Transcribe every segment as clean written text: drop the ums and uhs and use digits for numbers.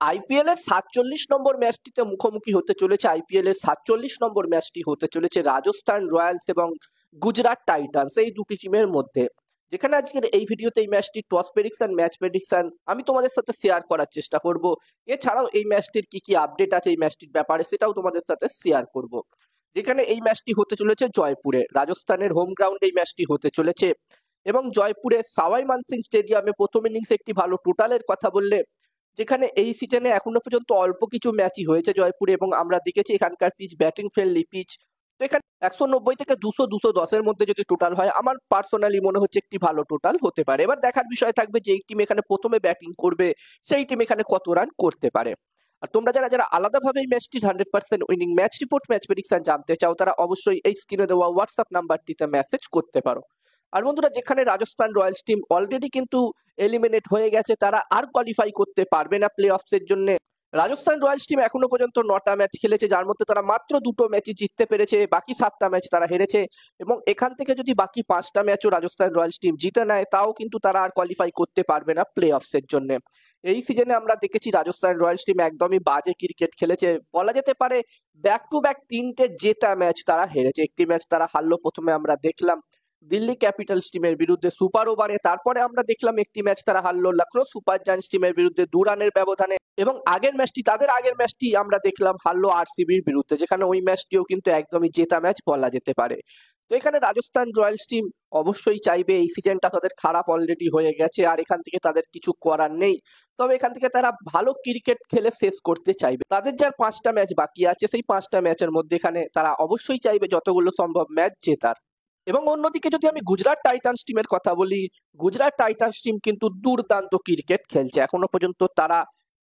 IPL এর ৪৭ নম্বর ম্যাচটিতে মুখোমুখি হতে চলেছে। আইপিএল এর ৪৭ নম্বর ম্যাচটি হতে চলেছে রাজস্থান রয়্যালস এবং গুজরাট টাইটান্স এই দুটি টিমের মধ্যে। যেখানে আজকের এই ভিডিওতে এই ম্যাচটি টস প্রেডিকশন, ম্যাচ প্রেডিকশন আমি তোমাদের সাথে শেয়ার করার চেষ্টা করব। এছাড়াও এই ম্যাচটির কি কি আপডেট আছে এই ম্যাচটির ব্যাপারে সেটাও তোমাদের সাথে শেয়ার করব। যেখানে এই ম্যাচটি হতে চলেছে জয়পুরে, রাজস্থানের হোম গ্রাউন্ডে এই ম্যাচটি হতে চলেছে এবং জয়পুরে সাওয়াই মানসিং স্টেডিয়ামে প্রথম ইনিংসে একটি ভালো টোটালের কথা বললে, যেখানে এই সিজনে এখনো পর্যন্ত অল্প কিছু ম্যাচই হয়েছে জয়পুরে এবং আমরা দেখেছি এখানকার পিচ ব্যাটিং ফ্রেন্ডলি পিচ। তো এখানে 190 থেকে 200-210 মধ্যে যদি টোটাল হয় আমার পার্সোনালি মনে হচ্ছে একটি ভালো টোটাল হতে পারে। এবার দেখার বিষয় থাকবে যে এই টিম এখানে প্রথমে ব্যাটিং করবে সেই টিম এখানে কত রান করতে পারে। আর তোমরা যারা যারা আলাদাভাবে এই ম্যাচটির 100% winning match report, match prediction জানতে চাও তারা অবশ্যই এই স্ক্রিনে দেওয়া হোয়াটসঅ্যাপ নাম্বারটিতে মেসেজ করতে পারো। আর বন্ধুরা, যেখানে রাজস্থান রয়্যালস টিম অলরেডি কিন্তু এলিমিনেট হয়ে গেছে, তারা আর কোয়ালিফাই করতে পারবে না প্লে অফস এর জন্য। রাজস্থান রয়্যালস টিম এখনো পর্যন্ত 9টা ম্যাচ খেলেছে, যার মধ্যে তারা মাত্র 2টো ম্যাচই জিততে পেরেছে, বাকি 7টা ম্যাচ তারা হেরেছে। এবং এখান থেকে যদি বাকি 5টা ম্যাচও রাজস্থান রয়্যালস টিম জিতে নেয় তাও কিন্তু তারা আর কোয়ালিফাই করতে পারবে না প্লে অফস এর জন্য। এই সিজনে আমরা দেখেছি রাজস্থান রয়্যালস টিম একদমই বাজে ক্রিকেট খেলেছে, বলা যেতে পারে ব্যাক টু ব্যাক 3টে জেতা ম্যাচ তারা হেরেছে। একটি ম্যাচ তারা হারলো, প্রথমে আমরা দেখলাম দিল্লি ক্যাপিটালস টিমের বিরুদ্ধে সুপার ওভারে, তারপরে আমরা দেখলাম একটি ম্যাচ তারা হারলো লখনৌ সুপার জায়ান্টস টিমের বিরুদ্ধে 2 রানের ব্যবধানে, এবং তাদের আগের ম্যাচটি আমরা দেখলাম হারলো আরসিবির বিরুদ্ধে, যেখানে ওই ম্যাচটিও কিন্তু একদমই জেতা ম্যাচ বলা যেতে পারে। তো এখানে রাজস্থান রয়্যালস টিম অবশ্যই চাইবে, এই সিজনটা তাদের খারাপ অলরেডি হয়ে গেছে আর এখান থেকে তাদের কিছু করার নেই, তবে এখান থেকে তারা ভালো ক্রিকেট খেলে শেষ করতে চাইবে। তাদের যার 5টা ম্যাচ বাকি আছে সেই 5টা ম্যাচের মধ্যে এখানে তারা অবশ্যই চাইবে যতগুলো সম্ভব ম্যাচ জেতার। এবং অন্যদিকে যদি আমি গুজরাট টাইটান্স টিমের কথা বলি, গুজরাট টাইটান্স টিম কিন্তু দুর্দান্ত ক্রিকেট খেলছে। এখনো পর্যন্ত তারা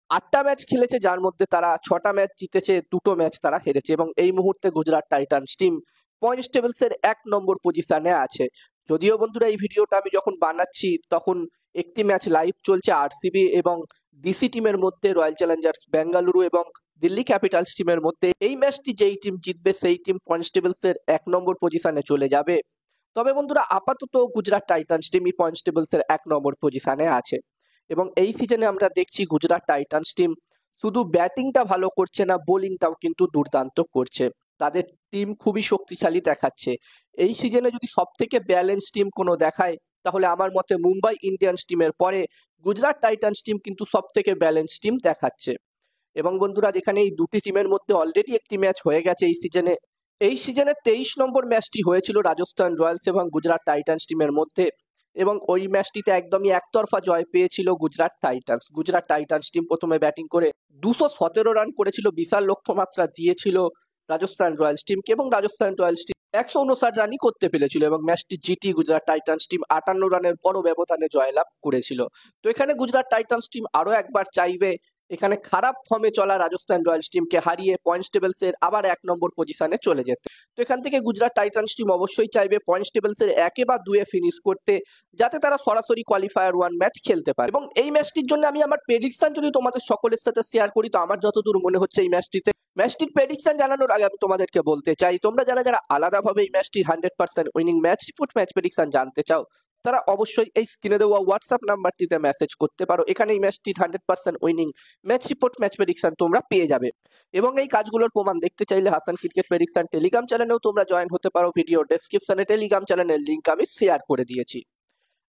8টা ম্যাচ খেলেছে, যার মধ্যে তারা 6টা ম্যাচ জিতেছে, 2টো ম্যাচ তারা হেরেছে এবং এই মুহূর্তে Gujarat Titans team points tables এর 1 নম্বর পজিশনে আছে। যদিও বন্ধুরা এই ভিডিওটা আমি যখন বানাচ্ছি তখন একটি ম্যাচ লাইভ চলছে আরসিবি এবং ডিসি টিমের মধ্যে, রয়্যাল চ্যালেঞ্জার্স বেঙ্গালুরু এবং দিল্লি ক্যাপিটালস টিমের মধ্যে। এই ম্যাচটি যেই টিম জিতবে সেই টিম পয়েন্টস টেবিলস এর 1 নম্বর পজিশনে চলে যাবে। তবে বন্ধুরা আপাতত গুজরাট টাইটান্স টিমই পয়েন্টস টেবিলস এর 1 নম্বর পজিশনে আছে। এবং এই সিজনে আমরা দেখছি গুজরাট টাইটান্স টিম শুধু ব্যাটিংটা ভালো করছে না, বোলিংটাও কিন্তু দুর্দান্ত করছে। তাদের টিম খুবই শক্তিশালী দেখাচ্ছে। এই সিজনে যদি সব থেকে ব্যালেন্স টিম কোনো দেখায় তাহলে আমার মতে মুম্বাই ইন্ডিয়ান্স টিমের পরে গুজরাট টাইটান্স টিম কিন্তু সব থেকে ব্যালেন্স টিম দেখাচ্ছে। এবং বন্ধুরা, যেখানে এই দুটি টিমের মধ্যে অলরেডি একটি ম্যাচ হয়ে গেছে এই সিজনে 23 নম্বর ম্যাচটি হয়েছিল রাজস্থান রয়্যালস এবং গুজরাট টাইটান্স টিমের মধ্যে, এবং ওই ম্যাচটিতে একদমই একতরফা জয় পেয়েছিল Gujarat Titans. Gujarat Titans team প্রথমে ব্যাটিং করে 217 রান করেছিল, বিশাল লক্ষ্যমাত্রা দিয়েছিল রাজস্থান রয়্যালস টিমকে এবং রাজস্থান রয়্যালস টিম 159 রানই করতে পেরেছিল এবং ম্যাচটি জিটি গুজরাট টাইটান্স টিম 58 রানের বড় ব্যবধানে জয়লাভ করেছিল। তো এখানে গুজরাট টাইটান্স টিম আরো একবার চাইবে এখানে খারাপ ফর্মে চলা রাজস্থান রয়্যালস টিমকে হারিয়ে পয়েন্টস টেবিলস এর আবার 1 নম্বর পজিশনে চলে যেতে। তো এখান থেকে গুজরাট টাইটান্স টিম অবশ্যই চাইবে পয়েন্টস টেবিলস এর 1 বা 2 ফিনিশ করতে, যাতে তারা সরাসরি কোয়ালিফায়ার 1 ম্যাচ খেলতে পারে। এবং এই ম্যাচটির জন্য আমি আমার প্রেডিকশন যদি তোমাদের সকলের সাথে শেয়ার করি, তো আমার যতদূর মনে হচ্ছে এই ম্যাচটির প্রেডিকশন জানানোর আগে আমি তোমাদেরকে বলতে চাই, তোমরা যারা যারা আলাদাভাবে এই ম্যাচটির 100% winning match report, match prediction জানতে চাও তারা অবশ্যই এই স্ক্রিনে দেওয়া হোয়াটসঅ্যাপ নাম্বারটিতে মেসেজ করতে পারো। এখানে এই ম্যাচটির 100% winning match report, match prediction তোমরা পেয়ে যাবে। এবং এই কাজগুলোর প্রমাণ দেখতে চাইলে হাসান ক্রিকেট প্রেডিকশন টেলিগ্রাম চ্যানেলেও তোমরা জয়েন হতে পারো। ভিডিও ডেসক্রিপশনে টেলিগ্রাম চ্যানেলের লিংক আমি শেয়ার করে দিয়েছি।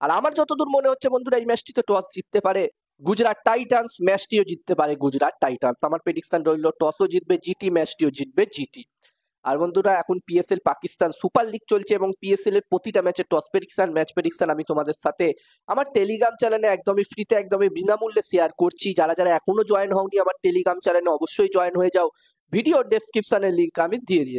আর আমার যতদূর মনে হচ্ছে বন্ধুরা এই ম্যাচটিতে টস জিততে পারে গুজরাট টাইটান্স, ম্যাচটিও জিততে পারে গুজরাট টাইটান্স। আমার প্রেডিকশন রইল টসও জিতবে জিটি, ম্যাচটিও জিতবে জিটি। আর বন্ধুরা এখন পিএসএল পাকিস্তান সুপার লিগ চলছে এবং পিএসএল এর প্রতিটা ম্যাচের টস প্রেডিকশন, ম্যাচ প্রেডিকশন আমি তোমাদের সাথে আমার টেলিগ্রাম চ্যানেলে একদমই ফ্রিতে, একদমই বিনামূল্যে শেয়ার করছি। যারা যারা এখনো জয়েন হওনি আমার টেলিগ্রাম চ্যানেলে অবশ্যই জয়েন হয়ে যাও। ভিডিও ডেসক্রিপশনের লিংক আমি দিয়ে দিয়েছি।